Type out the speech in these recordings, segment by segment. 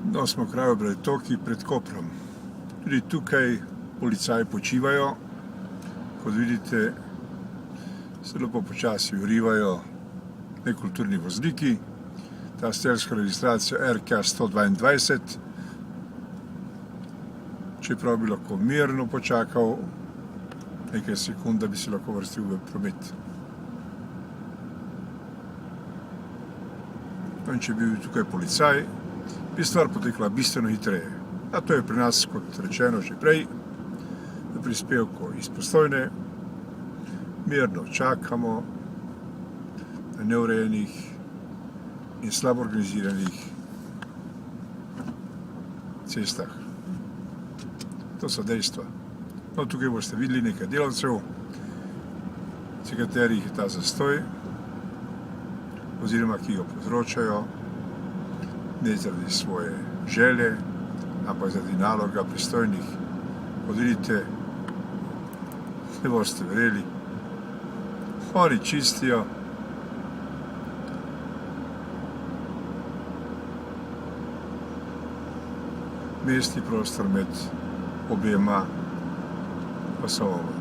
No, smo kraj ob Blejtoki pred Koprom. Tudi tukaj policaji počivajo. Kot vidite, se lepo počasi urivajo nekulturni vozniki. Ta strelska registracija RK 122. Čeprav bi lahko mirno počakal nekaj sekund, da bi se lahko vrstil v promet. In če bi bil tukaj policaj, bi stvar potekla bistveno hitreje. A to je pri nas, kot rečeno že prej, v prispevku iz Postojne. Mirno čakamo na neurejenih in slabo organiziranih cestah. To so dejstva. No, tukaj boste videli nekaj delavcev, za katerih je ta zastoj, oziroma ki ga povzročajo, ne zaradi svoje želje, ampak zaradi naloga pristojnih. Kot vidite, ne boste verjeli, oni čistijo mestni prostor med obema pasovoma.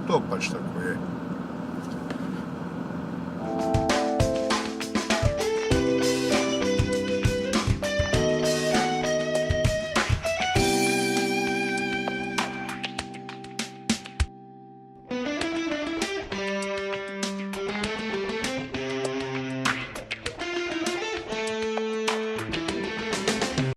To pač tako je.